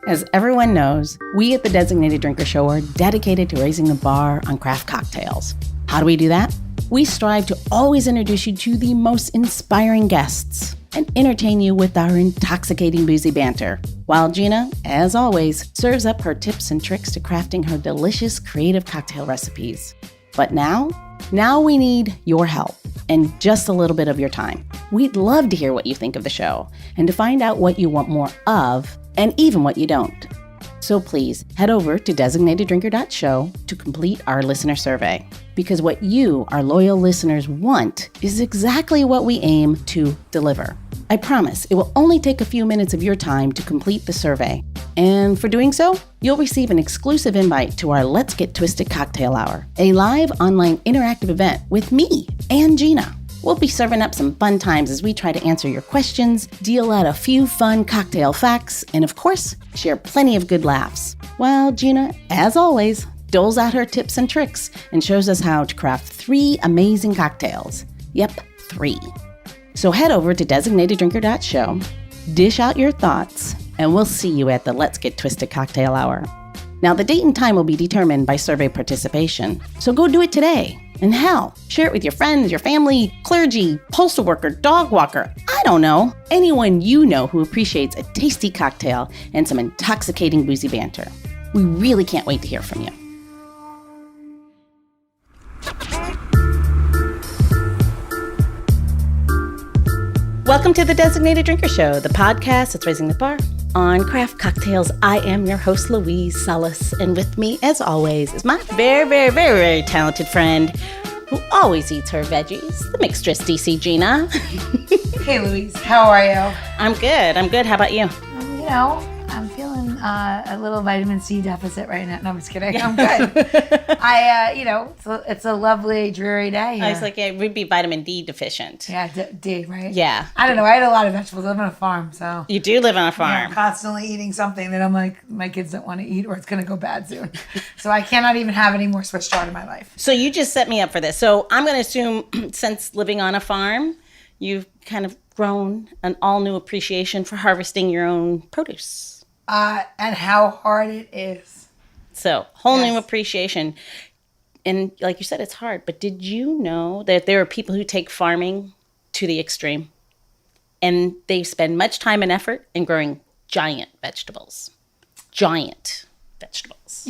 As everyone knows, we at the Designated Drinker Show are dedicated to raising the bar on craft cocktails. How do we do that? We strive to always introduce you to the most inspiring guests and entertain you with our intoxicating boozy banter, while Gina, as always, serves up her tips and tricks to crafting her delicious creative cocktail recipes. But now we need your help and just a little bit of your time. We'd love to hear what you think of the show and to find out what you want more of and even what you don't. So please head over to designateddrinker.show to complete our listener survey, because what you, our loyal listeners, want is exactly what we aim to deliver. I promise it will only take a few minutes of your time to complete the survey. And for doing so, you'll receive an exclusive invite to our Let's Get Twisted Cocktail Hour, a live online interactive event with me and Gina. We'll be serving up some fun times as we try to answer your questions, deal out a few fun cocktail facts, and of course, share plenty of good laughs. While Gina, as always, doles out her tips and tricks and shows us how to craft 3 amazing cocktails. Yep, 3. So head over to designateddrinker.show, dish out your thoughts, and we'll see you at the Let's Get Twisted Cocktail Hour. Now, the date and time will be determined by survey participation, so go do it today. And hell, share it with your friends, your family, clergy, postal worker, dog walker, I don't know. Anyone you know who appreciates a tasty cocktail and some intoxicating boozy banter. We really can't wait to hear from you. Welcome to the Designated Drinker Show, the podcast that's raising the bar on craft cocktails. I am your host, Louise Salas, and with me, as always, is my very, very, very, very talented friend who always eats her veggies, the mixtress DC Gina. Hey, Louise. How are you? I'm good. How about you? I'm feeling a little vitamin C deficit right now. No, I'm just kidding. I'm good. It's a lovely, dreary day here. I was like, yeah, we'd be vitamin D deficient. Yeah, D, right? Yeah. I don't know. I had a lot of vegetables. I live on a farm, so. You do live on a farm. Yeah, I'm constantly eating something that I'm like, my kids don't want to eat or it's going to go bad soon. So I cannot even have any more Swiss chard in my life. So you just set me up for this. So I'm going to assume since living on a farm, you've kind of grown an all-new appreciation for harvesting your own produce. And how hard it is. So, whole new appreciation. And like you said, it's hard. But did you know that there are people who take farming to the extreme? And they spend much time and effort in growing giant vegetables. Giant vegetables.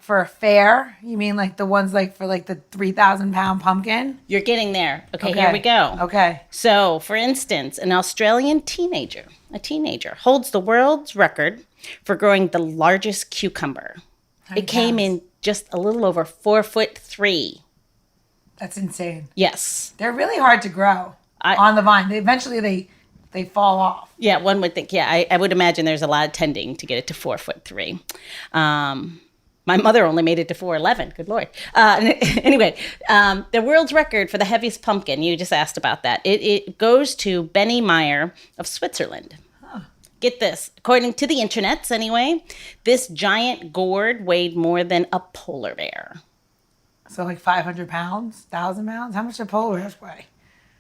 For a fair? You mean like the ones for the 3,000-pound pumpkin? You're getting there. Okay, here we go. Okay. So, for instance, an Australian teenager holds the world's record for growing the largest cucumber. It came in just a little over 4'3". That's insane. Yes. They're really hard to grow on the vine. Eventually they fall off. Yeah, one would think. Yeah, I would imagine there's a lot of tending to get it to 4'3". My mother only made it to 4'11". Good Lord. Anyway, the world's record for the heaviest pumpkin, you just asked about that. It goes to Benny Meyer of Switzerland. Huh. Get this. According to the internets, anyway, this giant gourd weighed more than a polar bear. So 500 pounds, 1,000 pounds? How much do polar bears weigh?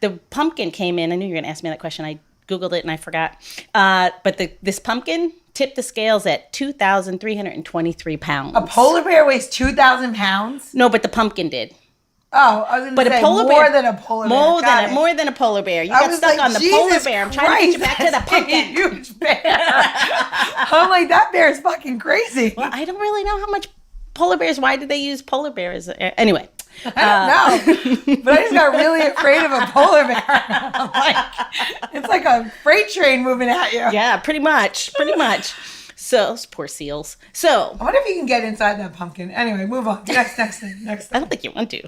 The pumpkin came in. I knew you were going to ask me that question. I Googled it and I forgot. But this pumpkin tipped the scales at 2,323 pounds. A polar bear weighs 2,000 pounds? No, but the pumpkin did. Oh, I was going to say more than a polar bear. More than a polar bear. You got stuck on the polar bear. I'm trying to get you back to the pumpkin. Huge bear. I'm like, that bear is fucking crazy. Well, I don't really know how much polar bears. Why did they use polar bears? Anyway. I don't know. But I just got really afraid of a polar bear. It's like a freight train moving at you. Yeah, pretty much. So, those poor seals. So, I wonder if you can get inside that pumpkin. Anyway, move on. Next thing. I don't think you want to.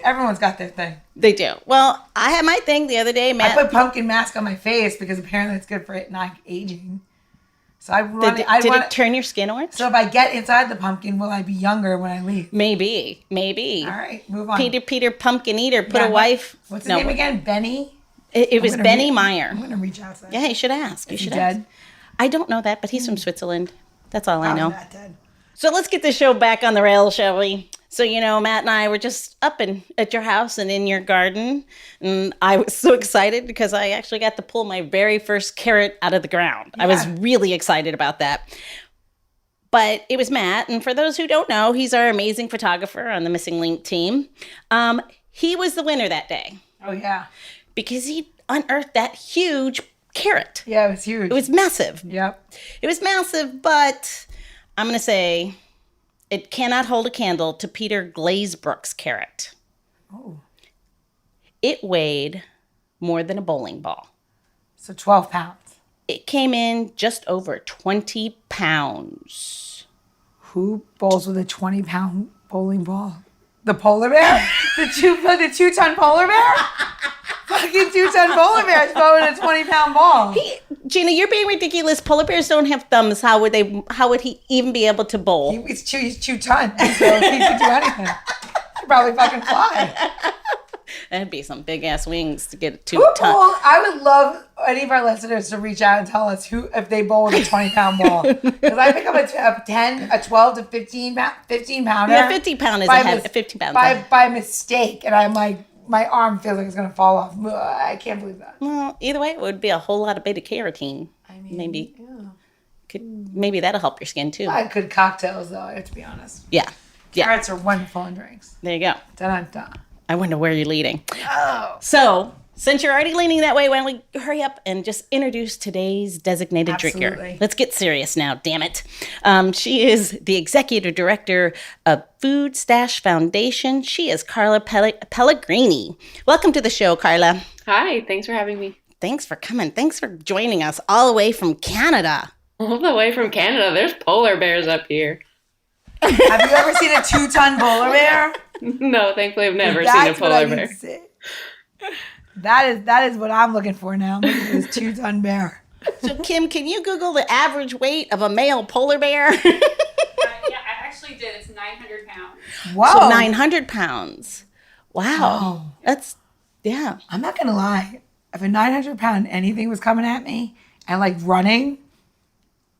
Everyone's got their thing. They do. Well, I had my thing the other day. I put pumpkin mask on my face because apparently it's good for it not aging. So did it turn your skin orange? So if I get inside the pumpkin, will I be younger when I leave? Maybe. All right, move on. Peter Pumpkin Eater put a wife. What's his name again? Benny? It was Benny Meyer. I'm going to reach out to that. Yeah, you should ask. Is he dead? I don't know that, but he's from Switzerland. That's all I know. Not dead. So let's get the show back on the rails, shall we? So, Matt and I were just up at your house and in your garden. And I was so excited because I actually got to pull my very first carrot out of the ground. Yeah. I was really excited about that. But it was Matt. And for those who don't know, he's our amazing photographer on the Missing Link team. He was the winner that day. Oh, yeah. Because he unearthed that huge carrot. Yeah, it was huge. It was massive. Yep. It was massive, but I'm going to say it cannot hold a candle to Peter Glazebrook's carrot. Oh. It weighed more than a bowling ball. So 12 pounds. It came in just over 20 pounds. Who bowls with a 20-pound bowling ball? The polar bear? the 2-ton polar bear? Fucking 2-ton polar bear is throwing a 20-pound ball. Gina, you're being ridiculous. Polar bears don't have thumbs. How would he even be able to bowl? He's 2 tons, so he could do anything. He could probably fucking fly. That'd be some big ass wings to get a 2-ton. I would love any of our listeners to reach out and tell us if they bowl with a 20-pound ball. Because I pick up a 12 to 15 pounder. Yeah, 15 pound is a 15 pounds. By mistake, and I'm like, my arm feels like it's gonna fall off. I can't believe that. Well, either way, it would be a whole lot of beta carotene. I mean, maybe that'll help your skin too. I could cocktails though. I have to be honest. Yeah. Carrots are wonderful in drinks. There you go. Dun-dun-dun. I wonder where you're leading. Oh. So, since you're already leaning that way, why don't we hurry up and just introduce today's designated drinker. Let's get serious now, damn it. She is the executive director of Food Stash Foundation. She is Carla Pellegrini. Welcome to the show, Carla. Hi, thanks for having me. Thanks for coming. Thanks for joining us all the way from Canada. All the way from Canada. There's polar bears up here. Have you ever seen a 2-ton polar bear? No, thankfully I've never seen a polar bear. That is what I'm looking for now. I'm looking for this 2-ton bear. So, Kim, can you Google the average weight of a male polar bear? Yeah, I actually did. It's 900 pounds. Whoa. So 900 pounds. Wow. That's, yeah. I'm not going to lie. If a 900-pound anything was coming at me and like running,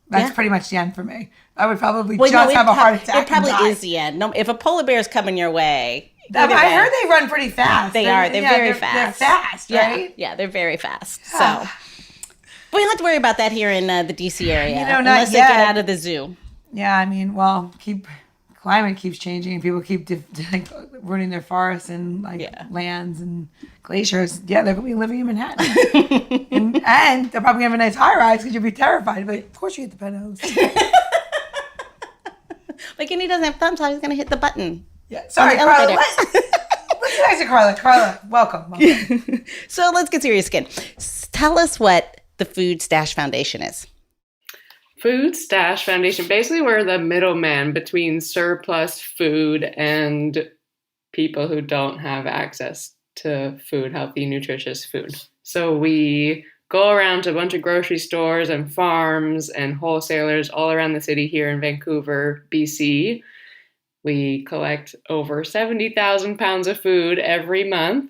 that's pretty much the end for me. I would probably have a heart attack. It probably is the end. No, if a polar bear is coming your way. I heard they run pretty fast. They are. They're very fast. They're fast, right? Yeah, they're very fast. So, but we don't have to worry about that here in the DC area. Unless they get out of the zoo. Yeah, I mean, climate keeps changing and people keep ruining their forests and lands and glaciers. Yeah, they're going to be living in Manhattan. and they're probably going to have a nice high rise because you'll be terrified. But of course you hit the penthouse. Like, and he doesn't have thumbs, so he's going to hit the button. Yeah, sorry, Carla. Let's get back to Carla. Carla, welcome. So let's get serious again. Tell us what the Food Stash Foundation is. Food Stash Foundation, basically we're the middleman between surplus food and people who don't have access to food, healthy, nutritious food. So we go around to a bunch of grocery stores and farms and wholesalers all around the city here in Vancouver, BC. We collect over 70,000 pounds of food every month,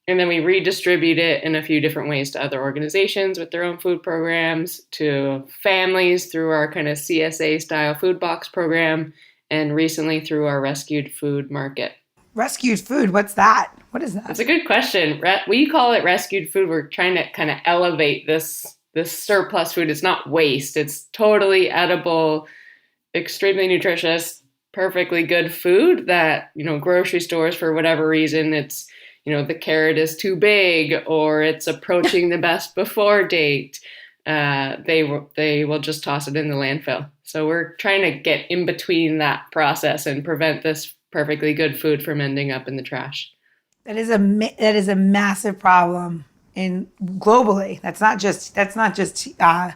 and then we redistribute it in a few different ways to other organizations with their own food programs, to families through our kind of CSA-style food box program, and recently through our rescued food market. Rescued food? What's that? What is that? That's a good question. We call it rescued food. We're trying to kind of elevate this surplus food. It's not waste. It's totally edible, extremely nutritious, perfectly good food that, grocery stores, for whatever reason, it's, the carrot is too big or it's approaching the best before date. They will just toss it in the landfill. So we're trying to get in between that process and prevent this perfectly good food from ending up in the trash. That is a massive problem globally. That's not just the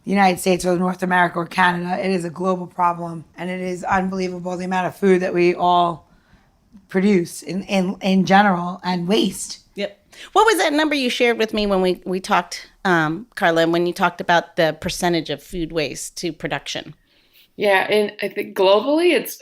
United States or North America or Canada. It is a global problem, and it is unbelievable the amount of food that we all produce in general and waste. Yep. What was that number you shared with me when we talked, Carla, when you talked about the percentage of food waste to production? Yeah, and I think globally it's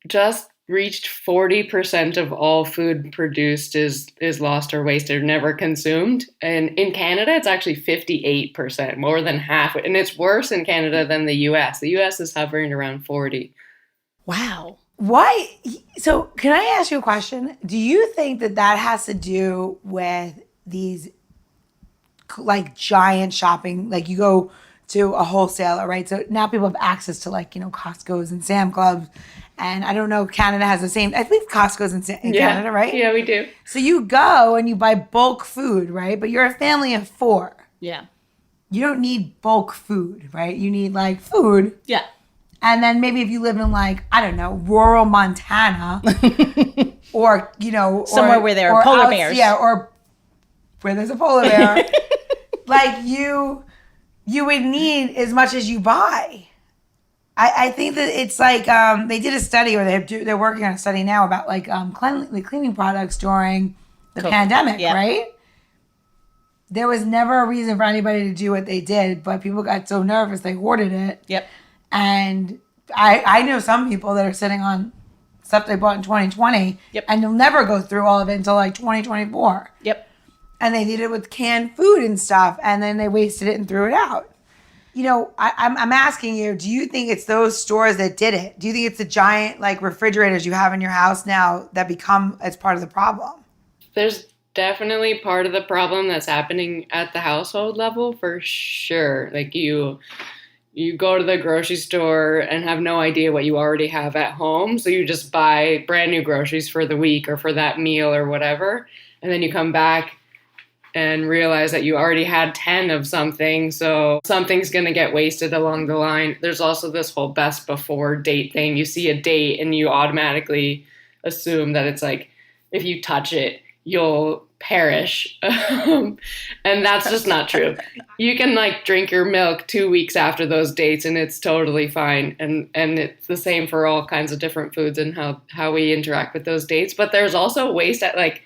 just reached 40% of all food produced is lost or wasted or never consumed. And in Canada, it's actually 58%, more than half. And it's worse in Canada than the US. The US is hovering around 40. Wow. Why? So can I ask you a question? Do you think that has to do with these like giant shopping, like you go to a wholesaler, right? So now people have access to like, Costco's and Sam Clubs. And I don't know, Canada has the same, I think Costco's in Canada, right? Yeah, we do. So you go and you buy bulk food, right? But you're a family of 4. Yeah. You don't need bulk food, right? You need like food. Yeah. And then maybe if you live in like, I don't know, rural Montana or, somewhere where there are polar bears. Yeah, or where there's a polar bear. Like you would need as much as you buy. I think that it's like they did a study, or they're working on a study now about like cleaning products during the pandemic, right? There was never a reason for anybody to do what they did, but people got so nervous they hoarded it. Yep. And I know some people that are sitting on stuff they bought in 2020, and they'll never go through all of it until like 2024. Yep. And they did it with canned food and stuff, and then they wasted it and threw it out. I'm asking you, do you think it's those stores that did it? Do you think it's the giant like refrigerators you have in your house now that become as part of the problem? There's definitely part of the problem that's happening at the household level for sure. Like you go to the grocery store and have no idea what you already have at home. So you just buy brand new groceries for the week or for that meal or whatever. And then you come back and realize that you already had 10 of something. So something's going to get wasted along the line. There's also this whole best before date thing. You see a date and you automatically assume that it's like, if you touch it, you'll perish. And that's just not true. You can like drink your milk 2 weeks after those dates and it's totally fine. And it's the same for all kinds of different foods and how we interact with those dates. But there's also waste at like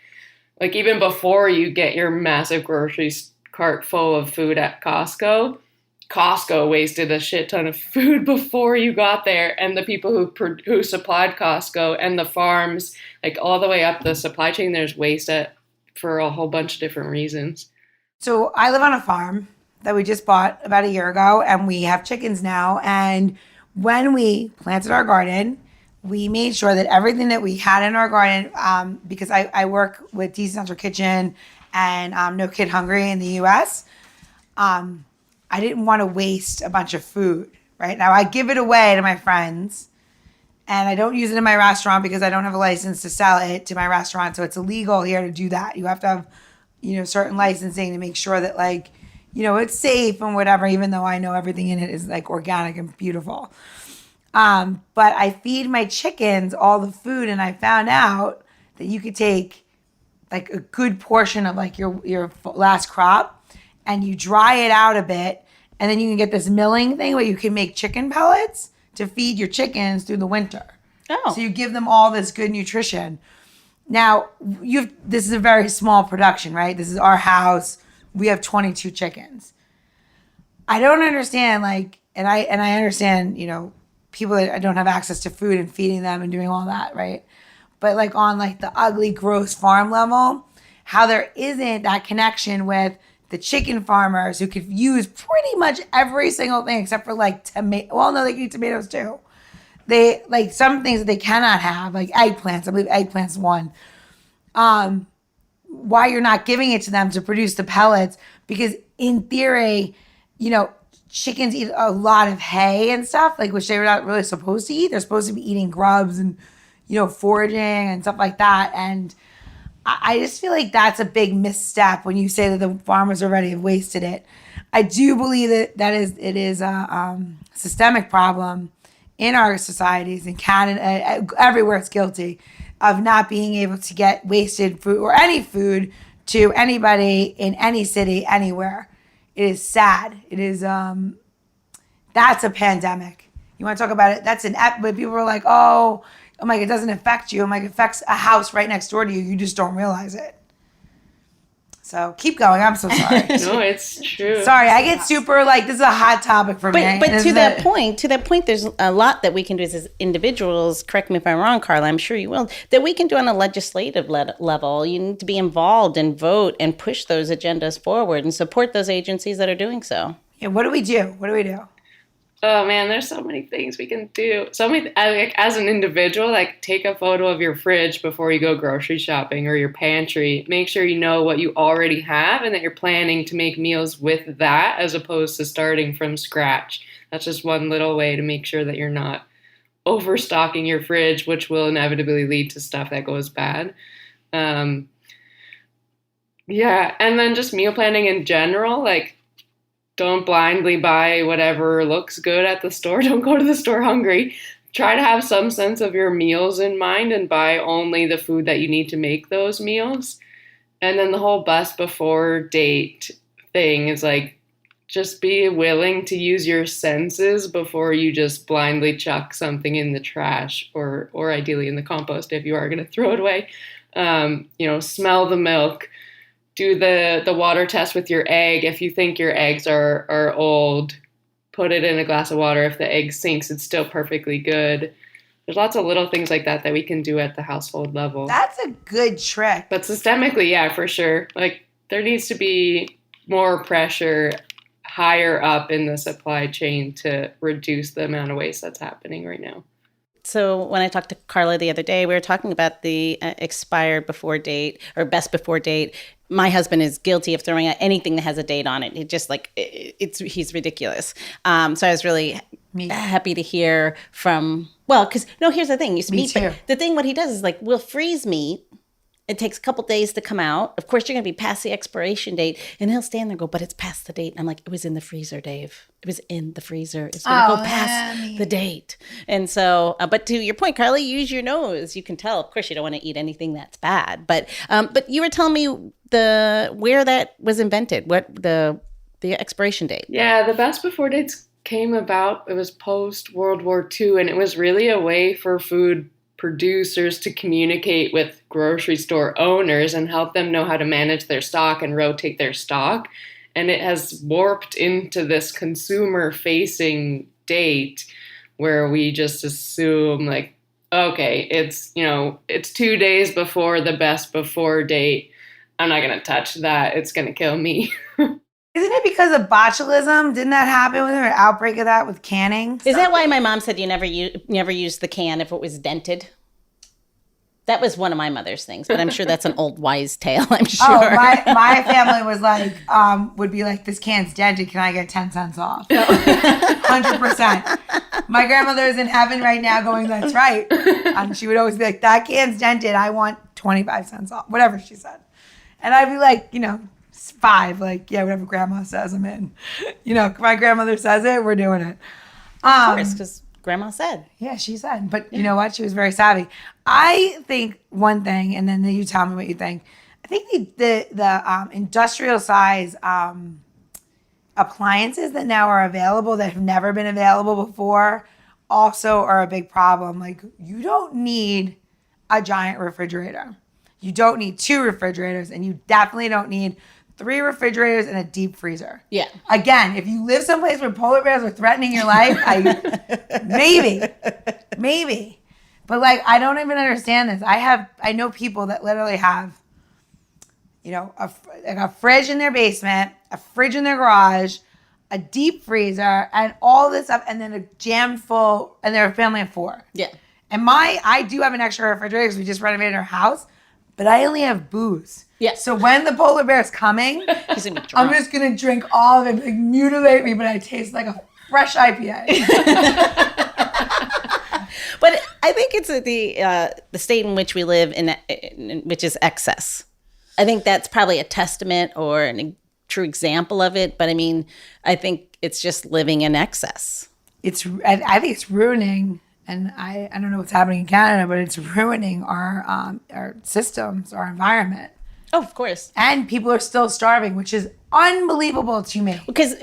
even before you get your massive grocery cart full of food at Costco wasted a shit ton of food before you got there. And the people who supplied Costco and the farms, like all the way up the supply chain, there's waste for a whole bunch of different reasons. So I live on a farm that we just bought about a year ago, and we have chickens now. And when we planted our garden, we made sure that everything that we had in our garden, because I work with Decent Central Kitchen and No Kid Hungry in the U.S., I didn't want to waste a bunch of food, right? Now I give it away to my friends, and I don't use it in my restaurant because I don't have a license to sell it to my restaurant. So it's illegal here to do that. You have to have, certain licensing to make sure that like, it's safe and whatever, even though I know everything in it is like organic and beautiful. But I feed my chickens all the food, and I found out that you could take like a good portion of like your last crop and you dry it out a bit, and then you can get this milling thing where you can make chicken pellets to feed your chickens through the winter. Oh. So you give them all this good nutrition. Now, this is a very small production, right? This is our house. We have 22 chickens. I don't understand, like, and I understand, people that don't have access to food and feeding them and doing all that, right? But like on like the ugly, gross farm level, how there isn't that connection with the chicken farmers who could use pretty much every single thing except for like tomato. Well, no, they can eat tomatoes too. They like some things that they cannot have, like eggplants. I believe eggplants one. Why you're not giving it to them to produce the pellets? Because in theory, chickens eat a lot of hay and stuff, like which they're not really supposed to eat. They're supposed to be eating grubs and foraging and stuff like that. And I just feel like that's a big misstep when you say that the farmers already have wasted it. I do believe that it is a systemic problem in our societies, in Canada, everywhere it's guilty of not being able to get wasted food or any food to anybody in any city, anywhere. It is sad. It is, that's a pandemic. You want to talk about it? That's but people are like, oh, I'm like, it doesn't affect you. I'm like, it affects a house right next door to you. You just don't realize it. So keep going. I'm so sorry. No, it's true. Sorry, I get super like, this is a hot topic for me. But to that point, there's a lot that we can do as individuals. Correct me if I'm wrong, Carla. I'm sure you will. That we can do on a legislative level. You need to be involved and vote and push those agendas forward and support those agencies that are doing so. Yeah. What do we do? Oh man, there's so many things we can do. So many, like as an individual, like take a photo of your fridge before you go grocery shopping or your pantry. Make sure you know what you already have and that you're planning to make meals with that as opposed to starting from scratch. That's just one little way to make sure that you're not overstocking your fridge, which will inevitably lead to stuff that goes bad. Yeah, and then just meal planning in general, like don't blindly buy whatever looks good at the store. Don't go to the store hungry. Try to have some sense of your meals in mind and buy only the food that you need to make those meals. And then the whole best before date thing is like, just be willing to use your senses before you just blindly chuck something in the trash or ideally in the compost if you are going to throw it away. Smell the milk. Do the water test with your egg. If you think your eggs are old, put it in a glass of water. If the egg sinks, it's still perfectly good. There's lots of little things like that we can do at the household level. That's a good trick. But systemically, yeah, for sure. Like there needs to be more pressure higher up in the supply chain to reduce the amount of waste that's happening right now. So when I talked to Carla the other day, we were talking about the expired before date or best before date. My husband is guilty of throwing out anything that has a date on it. It just like he's ridiculous. So I was really happy to hear from, because here's the thing. Me too. The thing what he does is like we'll freeze meat. It takes a couple days to come out. Of course, you're going to be past the expiration date. And he'll stand there and go, but it's past the date. I'm like, it was in the freezer, Dave. It was in the freezer. It's going to go past the date. And so, but to your point, Carly, use your nose. You can tell. Of course, you don't want to eat anything that's bad. But you were telling me where that was invented, what the expiration date. Yeah, the best before dates came about. It was post World War II. And it was really a way for food producers to communicate with grocery store owners and help them know how to manage their stock and rotate their stock. And it has warped into this consumer facing date where we just assume like, okay, it's 2 days before the best before date. I'm not going to touch that. It's going to kill me. Isn't it because of botulism? Didn't that happen with an outbreak of that with canning? Is that why my mom said you never use the can if it was dented? That was one of my mother's things, but I'm sure that's an old wise tale, I'm sure. Oh, my family was like, would be like, this can's dented. Can I get 10 cents off? 100%. My grandmother is in heaven right now going, that's right. And she would always be like, that can's dented. I want 25 cents off, whatever she said. And I'd be like, 5, like, yeah, whatever grandma says, I'm in. If my grandmother says it, we're doing it. Of course, because grandma said. Yeah, she said. But you know what? She was very savvy. I think one thing, and then you tell me what you think. I think the industrial size appliances that now are available that have never been available before also are a big problem. Like, you don't need a giant refrigerator. You don't need 2 refrigerators, and you definitely don't need 3 refrigerators and a deep freezer. Yeah. Again, if you live someplace where polar bears are threatening your life, maybe. But like, I don't even understand this. I know people that literally have, a fridge in their basement, a fridge in their garage, a deep freezer, and all this stuff, and then a jam full, and they're a family of 4. Yeah. And I do have an extra refrigerator because we just renovated our house, but I only have booze. Yeah. So when the polar bear's coming, He's gonna be drunk. I'm just going to drink all of it, like, mutilate me, but I taste like a fresh IPA. But I think it's the state in which we live in which is excess. I think that's probably a testament or a true example of it. But I mean, I think it's just living in excess. I think it's ruining, and I don't know what's happening in Canada, but it's ruining our systems, our environment. Oh, of course. And people are still starving, which is unbelievable to me. Because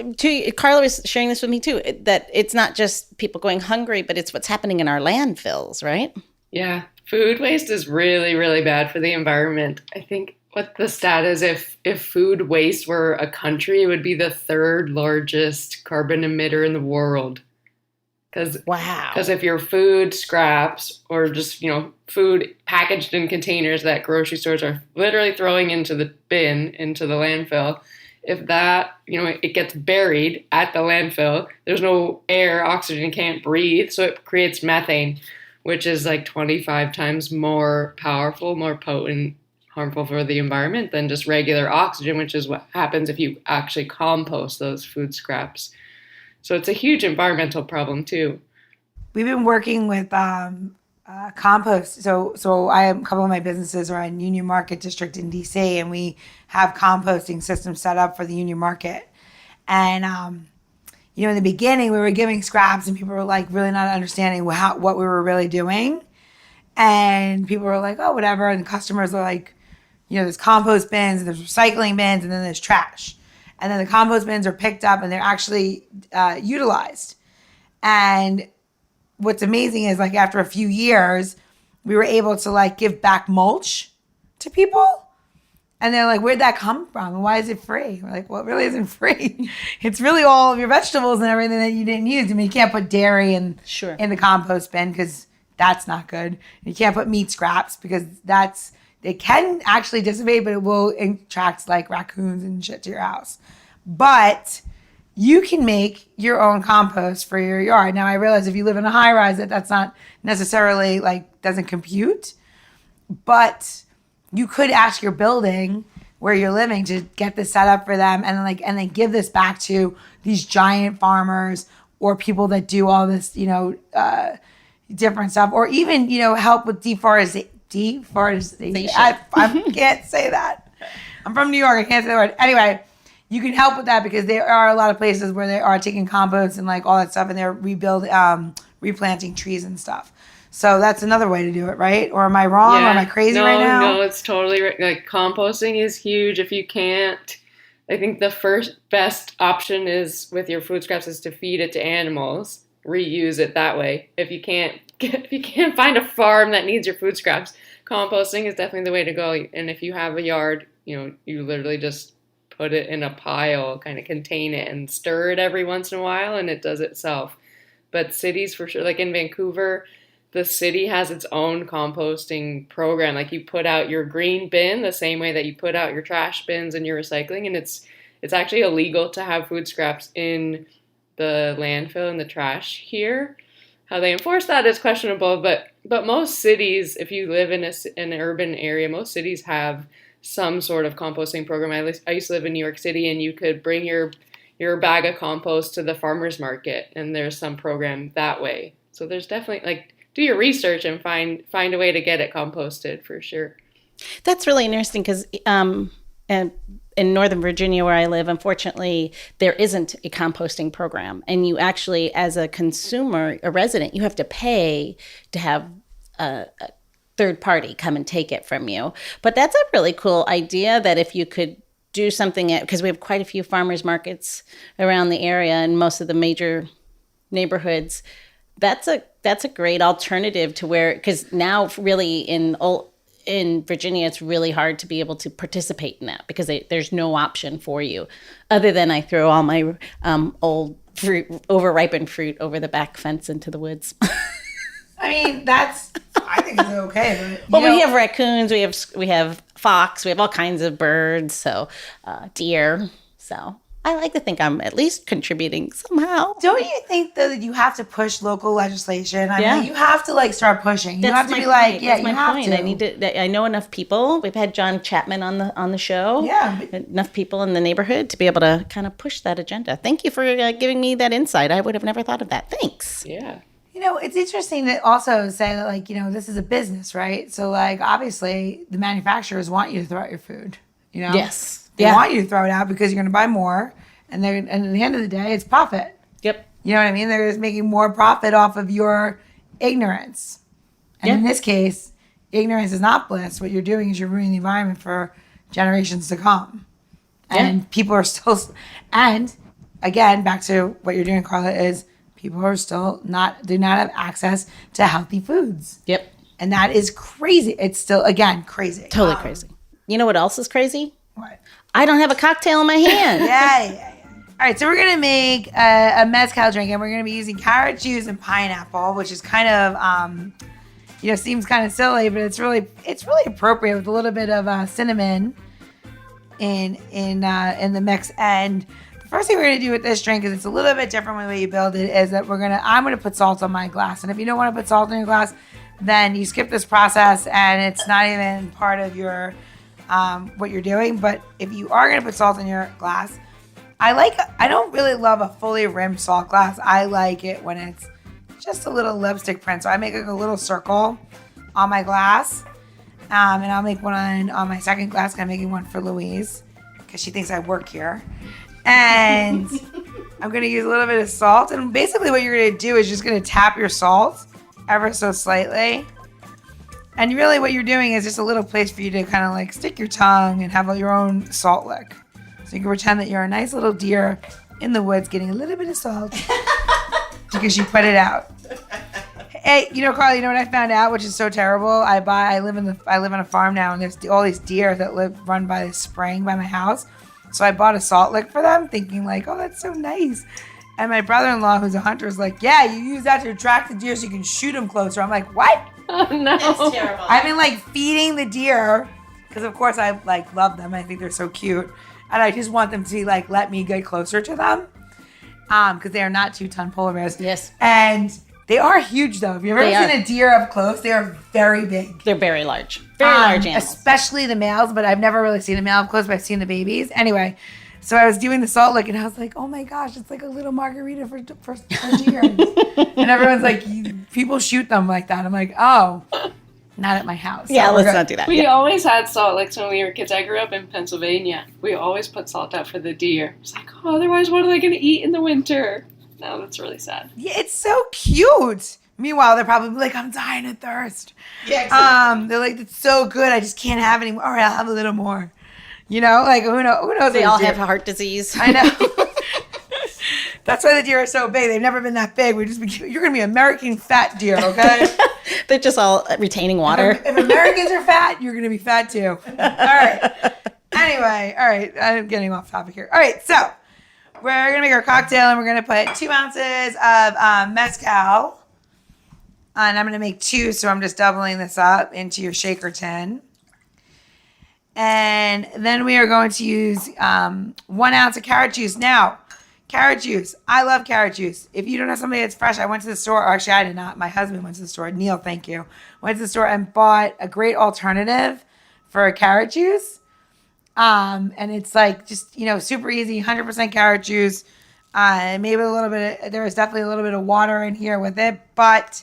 Carla was sharing this with me too, that it's not just people going hungry, but it's what's happening in our landfills, right? Yeah. Food waste is really, really bad for the environment. I think what the stat is, if food waste were a country, it would be the 3rd largest carbon emitter in the world. Because if your food scraps or just, food packaged in containers that grocery stores are literally throwing into the bin, into the landfill, if that, it gets buried at the landfill, there's no air, oxygen, can't breathe, so it creates methane, which is like 25 times more powerful, more potent, harmful for the environment than just regular oxygen, which is what happens if you actually compost those food scraps. So it's a huge environmental problem too. We've been working with compost. So a couple of my businesses are in Union Market District in DC, and we have composting systems set up for the Union Market. And in the beginning, we were giving scraps, and people were like really not understanding what we were really doing. And people were like, "Oh, whatever." And the customers are like, there's compost bins, and there's recycling bins, and then there's trash. And then the compost bins are picked up, and they're actually utilized. And what's amazing is like after a few years, we were able to like give back mulch to people. And they're like, "Where'd that come from? And why is it free?" We're like, "Well, it really isn't free. It's really all of your vegetables and everything that you didn't use." I mean, you can't put dairy in the compost bin because that's not good. You can't put meat scraps because they can actually dissipate, but it will attract like raccoons and shit to your house. But you can make your own compost for your yard. Now, I realize if you live in a high rise that's not necessarily like doesn't compute, but you could ask your building where you're living to get this set up for them and then give this back to these giant farmers or people that do all this, different stuff, or even, help with deforestation. I can't say that. I'm from New York. I can't say the word. Anyway, you can help with that because there are a lot of places where they are taking compost and like all that stuff, and they're replanting trees and stuff. So that's another way to do it, right? Or am I wrong? Yeah. Or am I crazy right now? No, it's totally right. Like composting is huge. If you can't, I think the first best option is with your food scraps is to feed it to animals, reuse it that way. If you can't find a farm that needs your food scraps, composting is definitely the way to go. And if you have a yard, you literally just put it in a pile, kind of contain it and stir it every once in a while, and it does itself. But cities for sure, like in Vancouver, the city has its own composting program. Like you put out your green bin the same way that you put out your trash bins and your recycling, and it's actually illegal to have food scraps in the landfill and the trash here. How they enforce that is questionable, but most cities, if you live in an urban area, most cities have some sort of composting program. I used to live in New York City, and you could bring your bag of compost to the farmer's market, and there's some program that way. So there's definitely do your research and find a way to get it composted for sure. That's really interesting because in Northern Virginia, where I live, unfortunately, there isn't a composting program. And you actually, as a consumer, a resident, you have to pay to have a third party come and take it from you. But that's a really cool idea that if you could do something, because we have quite a few farmers markets around the area and most of the major neighborhoods, that's a great alternative to where, because now really in Virginia, it's really hard to be able to participate in that because there's no option for you other than I throw all my old fruit, overripened fruit over the back fence into the woods. I mean, I think it's okay. But we have raccoons, we have fox, we have all kinds of birds, so deer. So I like to think I'm at least contributing somehow. Don't you think though that you have to push local legislation? I mean, you have to start pushing. You have to be like, yeah, you have to. I know enough people. We've had John Chapman on the show. Yeah, enough people in the neighborhood to be able to kind of push that agenda. Thank you for giving me that insight. I would have never thought of that. Thanks. Yeah. It's interesting to also say that this is a business, right? So obviously the manufacturers want you to throw out your food. Yes. They want you to throw it out because you're going to buy more, and at the end of the day, it's profit. Yep. You know what I mean? They're just making more profit off of your ignorance. And in this case, ignorance is not bliss. What you're doing is you're ruining the environment for generations to come. And people are still, and again, back to what you're doing, Carla, is people are still do not have access to healthy foods. Yep. And that is crazy. It's still, again, crazy. Totally crazy. You know what else is crazy? What? I don't have a cocktail in my hand. Yeah. All right, so we're going to make a mezcal drink, and we're going to be using carrot juice and pineapple, which is kind of, seems kind of silly, but it's really appropriate with a little bit of cinnamon. in the mix. And the first thing we're gonna do with this drink is it's a little bit different from the way you build it. Is that I'm gonna put salt on my glass, and if you don't want to put salt in your glass, then you skip this process, and it's not even part of your what you're doing. But if you are gonna put salt in your glass, I don't really love a fully rimmed salt glass. I like it when it's just a little lipstick print. So I make like a little circle on my glass. And I'll make one on my second glass, 'cause I'm making one for Louise because she thinks I work here. And I'm going to use a little bit of salt. And basically what you're going to do is just going to tap your salt ever so slightly. And really what you're doing is just a little place for you to kind of like stick your tongue and have your own salt lick. So you can pretend that you're a nice little deer in the woods getting a little bit of salt because you put it out. Hey, Carla, you know what I found out, which is so terrible? I live on a farm now, and there's all these deer that run by this spring by my house. So I bought a salt lick for them, thinking like, oh, that's so nice. And my brother-in-law, who's a hunter, is like, yeah, you use that to attract the deer so you can shoot them closer. I'm like, what? Oh, no. That's terrible. I've been like feeding the deer because, of course, I like love them. I think they're so cute, and I just want them to like let me get closer to them, because they are not 2-ton polar bears. Yes. And they are huge, though. Have you ever seen a deer up close? They are very big. They're very large. Very large animals. Especially the males, but I've never really seen a male up close, but I've seen the babies. Anyway, so I was doing the salt lick, and I was like, oh my gosh, it's like a little margarita for deer. And everyone's like, people shoot them like that. I'm like, oh, not at my house. Yeah, so let's not do that. We always had salt licks when we were kids. I grew up in Pennsylvania. We always put salt out for the deer. It's like, oh, otherwise what are they going to eat in the winter? No, that's really sad. Yeah, it's so cute. Meanwhile, they're probably like, I'm dying of thirst. Yeah, exactly. They're like, it's so good. I just can't have any more. All right, I'll have a little more. Like who knows? They all have heart disease. I know. That's why the deer are so big. They've never been that big. You're going to be American fat deer, okay? They're just all retaining water. If Americans are fat, you're going to be fat too. All right. Anyway, all right. I'm getting off topic here. All right, so we're going to make our cocktail, and we're going to put 2 ounces of mezcal. And I'm going to make 2, so I'm just doubling this up into your shaker tin. And then we are going to use 1 ounce of carrot juice. Now, carrot juice. I love carrot juice. If you don't have something that's fresh, I went to the store. Or actually, I did not. My husband went to the store. Neil, thank you. Went to the store and bought a great alternative for carrot juice. And it's like just, super easy, 100% carrot juice. Maybe there is definitely a little bit of water in here with it. But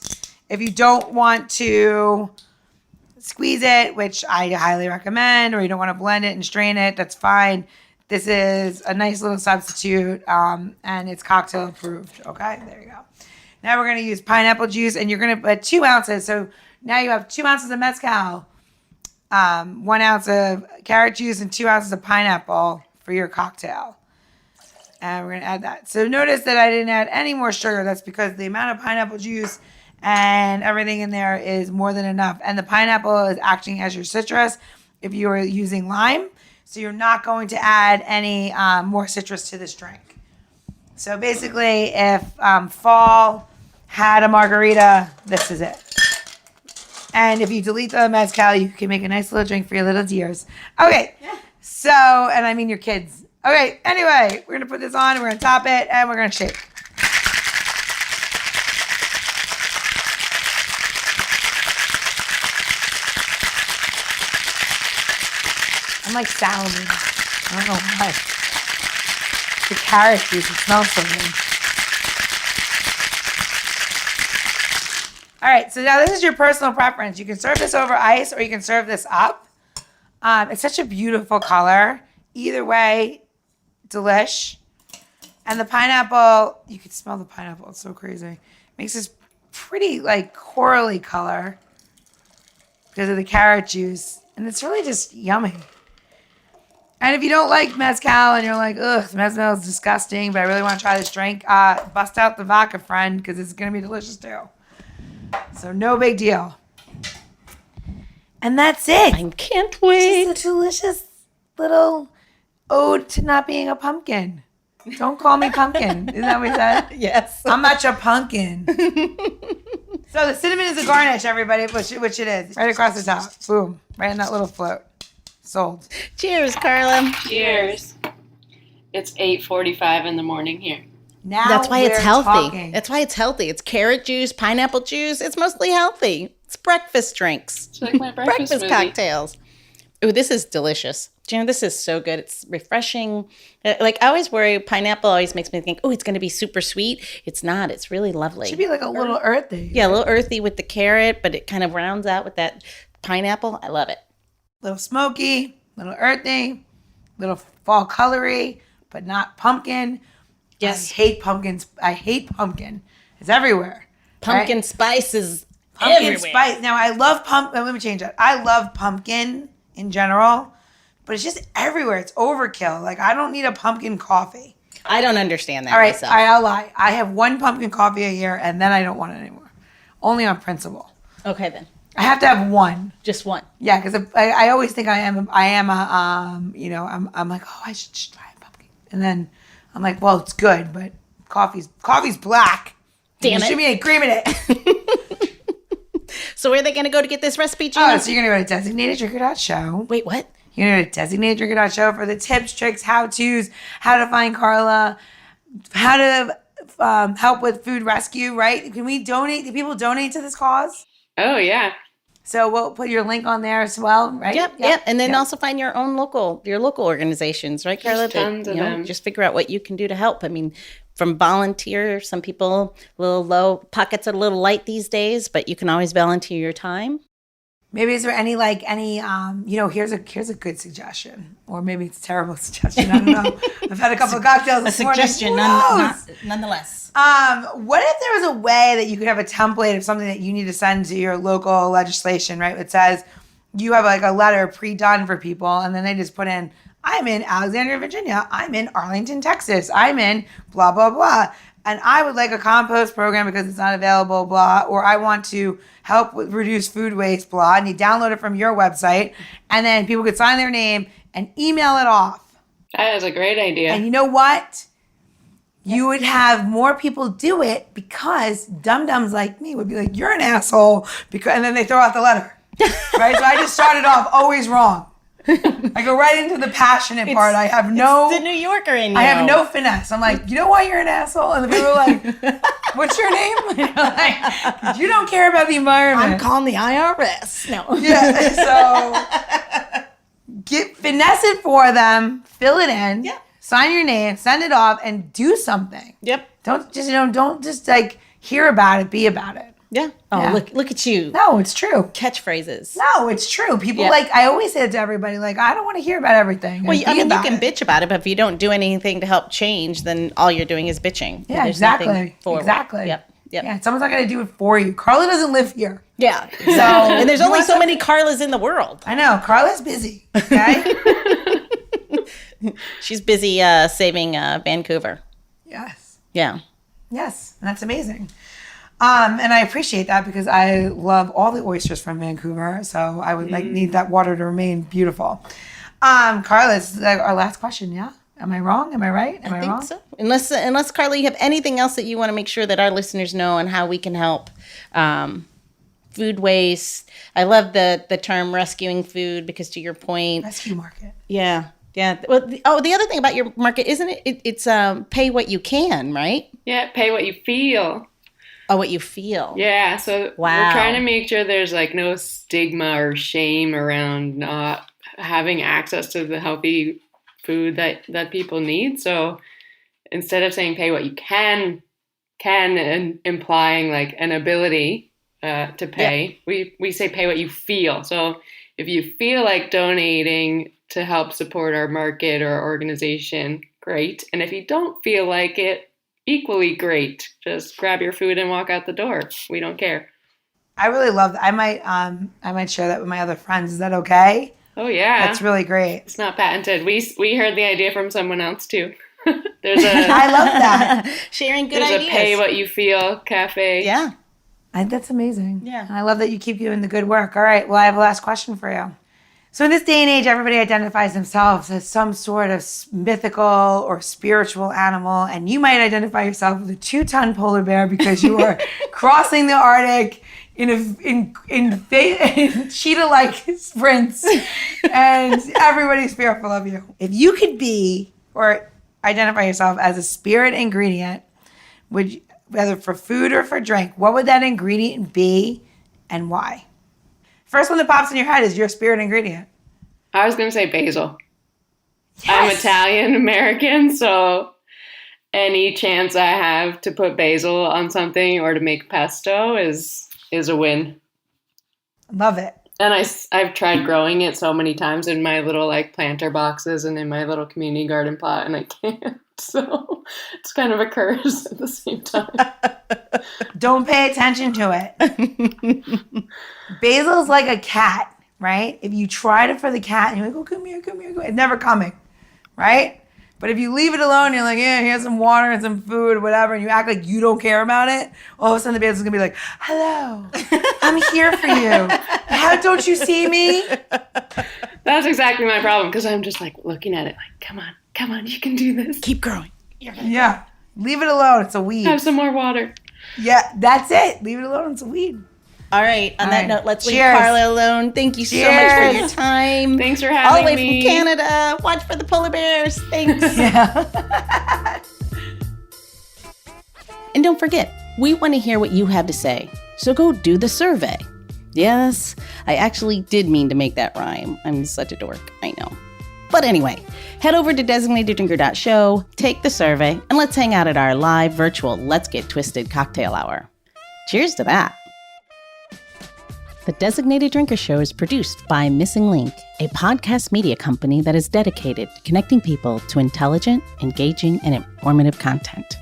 if you don't want to squeeze it, which I highly recommend, or you don't want to blend it and strain it, that's fine. This is a nice little substitute, and it's cocktail approved. Okay, there you go. Now we're going to use pineapple juice, and you're going to put 2 ounces. So now you have 2 ounces of mezcal, 1 ounce of carrot juice, and 2 ounces of pineapple for your cocktail. And we're going to add that. So notice that I didn't add any more sugar. That's because the amount of pineapple juice and everything in there is more than enough. And the pineapple is acting as your citrus if you are using lime. So you're not going to add any more citrus to this drink. So basically, if fall had a margarita, this is it. And if you delete the mezcal, you can make a nice little drink for your little deers. Okay, so, and I mean your kids. Okay, anyway, we're going to put this on, and we're going to top it, and we're going to shake. I'm like salivating. I don't know why. The carrot juice, it smells so good. All right, so now this is your personal preference. You can serve this over ice, or you can serve this up. It's such a beautiful color. Either way, delish. And the pineapple, you can smell the pineapple. It's so crazy. Makes this pretty like corally color because of the carrot juice. And it's really just yummy. And if you don't like mezcal and you're like, ugh, mezcal is disgusting, but I really want to try this drink, bust out the vodka, friend, because it's going to be delicious too. So no big deal. And that's it. I can't wait. Just a delicious little ode to not being a pumpkin. Don't call me pumpkin. Isn't that what we said? Yes. I'm not your pumpkin. So the cinnamon is a garnish, everybody, which it is. Right across the top. Boom. Right in that little float. Sold. Cheers, Carla. Cheers. It's 8:45 in the morning here. Now That's why it's we're healthy. talking. That's why it's healthy. It's carrot juice, pineapple juice. It's mostly healthy. It's breakfast drinks. It's like my breakfast smoothie. cocktails. Ooh, this is delicious. Jan, this is so good. It's refreshing. Like, I always worry, pineapple always makes me think, oh, it's going to be super sweet. It's not. It's really lovely. It should be like a little earthy. Yeah, a little earthy with the carrot, but it kind of rounds out with that pineapple. I love it. Little smoky, little earthy, little fall colory, but not pumpkin. Yes. I hate pumpkins. I hate pumpkin. It's everywhere. Pumpkin right? spice is Pumpkin everywhere. spice. Now, I love let me change that. I love pumpkin in general, but it's just everywhere. It's overkill. Like, I don't need a pumpkin coffee. I don't understand that All right, myself. I'll lie. I have one pumpkin coffee a year, and then I don't want it anymore. Only on principle. Okay, then. I have to have one. Just one. Yeah, because I always think I am a I'm like, oh, I should try a pumpkin, and then I'm like, well, it's good, but coffee's black. Damn There it. should be a cream in it. So where are they going to go to get this recipe, Oh, Gina? so you're gonna go to designateddrinker.show. Wait, what? You're gonna go to designateddrinker.show for the tips, tricks, how-tos, how to find Carla, how to help with food rescue. Right? Can we donate? Do people donate to this cause? Oh, yeah. So we'll put your link on there as well, right? Yep. And then also find your local organizations, right, Carla? There's tons of them. Just figure out what you can do to help. I mean, from volunteer, some people a little low, pockets are a little light these days, but you can always volunteer your time. Maybe is there any here's a good suggestion, or maybe it's a terrible suggestion. I don't know. I've had a couple of cocktails this morning. Who knows? Nonetheless. What if there was a way that you could have a template of something that you need to send to your local legislation, right? It says you have like a letter pre-done for people, and then they just put in, I'm in Alexandria, Virginia. I'm in Arlington, Texas. I'm in blah, blah, blah. And I would like a compost program because it's not available, blah. Or I want to help with reduce food waste, blah. And you download it from your website. And then people could sign their name and email it off. That is a great idea. And you know what? You would have more people do it because dum-dums like me would be like, you're an asshole. And then they throw out the letter. Right? So I just started off always wrong. I go right into the passionate part. I have no... It's the New Yorker in you. I have no finesse. I'm like, you know why you're an asshole? And the people are like, what's your name? And you're like, you don't care about the environment. I'm calling the IRS. No. Yeah, so finesse it for them, fill it in, sign your name, send it off, and do something. Yep. Don't just like hear about it, be about it. Yeah. Oh, Yeah. look at you. No, it's true. Catchphrases. No, it's true. People I always say it to everybody, like, I don't want to hear about everything. Well, Be I mean, you about can it. bitch about it, but if you don't do anything to help change, then all you're doing is bitching. Yeah, There's nothing exactly. forward. Exactly. Yep. Yeah, someone's not going to do it for you. Carla doesn't live here. Yeah. Exactly. And there's You only want so many Carlas in the world. I know. Carla's busy. Okay? She's busy saving Vancouver. Yes. Yeah. Yes. And that's amazing. And I appreciate that because I love all the oysters from Vancouver. So I would need that water to remain beautiful. Carla, this is our last question, yeah? Am I wrong? Am I right? Am I think wrong? so. Unless Carla, you have anything else that you want to make sure that our listeners know on how we can help food waste. I love the term rescuing food because, to your point, Rescue market. Yeah. Well, the other thing about your market, isn't it? It's pay what you can, right? Yeah, pay what you feel. Oh, what you feel. Yeah, so Wow. we're trying to make sure there's like no stigma or shame around not having access to the healthy food that people need. So instead of saying pay what you can and implying like an ability to pay, we say pay what you feel. So if you feel like donating to help support our market or organization, great. And if you don't feel like it, equally great. Just grab your food and walk out the door. We don't care. I really love that. I might share that with my other friends. Is that okay? Oh yeah, That's really great. it's not patented. We heard the idea from someone else too. There's a I love that. Sharing good there's ideas. a pay what you feel cafe. Yeah. That's amazing. Yeah. And I love that you keep doing the good work. All right. Well, I have a last question for you. So in this day and age, everybody identifies themselves as some sort of mythical or spiritual animal. And you might identify yourself with a 2-ton polar bear because you are crossing the Arctic in cheetah-like sprints, and everybody's fearful of you. If you could be or identify yourself as a spirit ingredient, whether for food or for drink, what would that ingredient be and why? First one that pops in your head is your spirit ingredient. I was going to say basil. Yes. I'm Italian American, so any chance I have to put basil on something or to make pesto is a win. Love it. And I've tried growing it so many times in my little like planter boxes and in my little community garden plot, and I can't. So it's kind of a curse at the same time. Don't pay attention to it. Basil's like a cat, right? If you tried it for the cat and you're like, oh, come here, it's never coming, right? But if you leave it alone, you're like, yeah, here's some water and some food, whatever, and you act like you don't care about it, all of a sudden the basil's gonna be like, hello, I'm here for you. How don't you see me? That's exactly my problem, because I'm just like looking at it like, come on, you can do this. Keep growing. Yeah, leave it alone, it's a weed. Have some more water. Yeah, that's it. Leave it alone, it's a weed. All right. On that note, let's leave Cheers. Carla alone. Thank you so much for your time. Thanks for having me. All the way from Canada. Watch for the polar bears. Thanks. Yeah. And don't forget, we want to hear what you have to say. So go do the survey. Yes, I actually did mean to make that rhyme. I'm such a dork. I know. But anyway, head over to designateddrinker.show, take the survey, and let's hang out at our live virtual Let's Get Twisted cocktail hour. Cheers to that. The Designated Drinker Show is produced by Missing Link, a podcast media company that is dedicated to connecting people to intelligent, engaging, and informative content.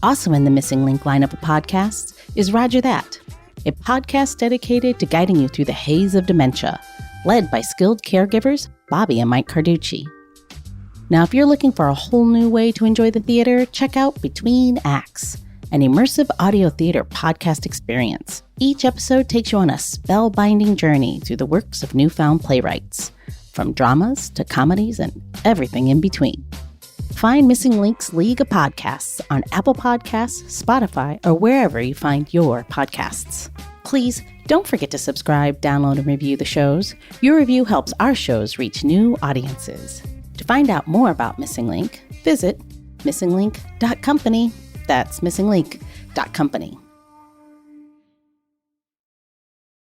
Also in the Missing Link lineup of podcasts is Roger That, a podcast dedicated to guiding you through the haze of dementia, led by skilled caregivers Bobby and Mike Carducci. Now, if you're looking for a whole new way to enjoy the theater, check out Between Acts, an immersive audio theater podcast experience. Each episode takes you on a spellbinding journey through the works of newfound playwrights, from dramas to comedies and everything in between. Find Missing Link's League of Podcasts on Apple Podcasts, Spotify, or wherever you find your podcasts. Please don't forget to subscribe, download, and review the shows. Your review helps our shows reach new audiences. To find out more about Missing Link, visit missinglink.company. That's missinglink.company.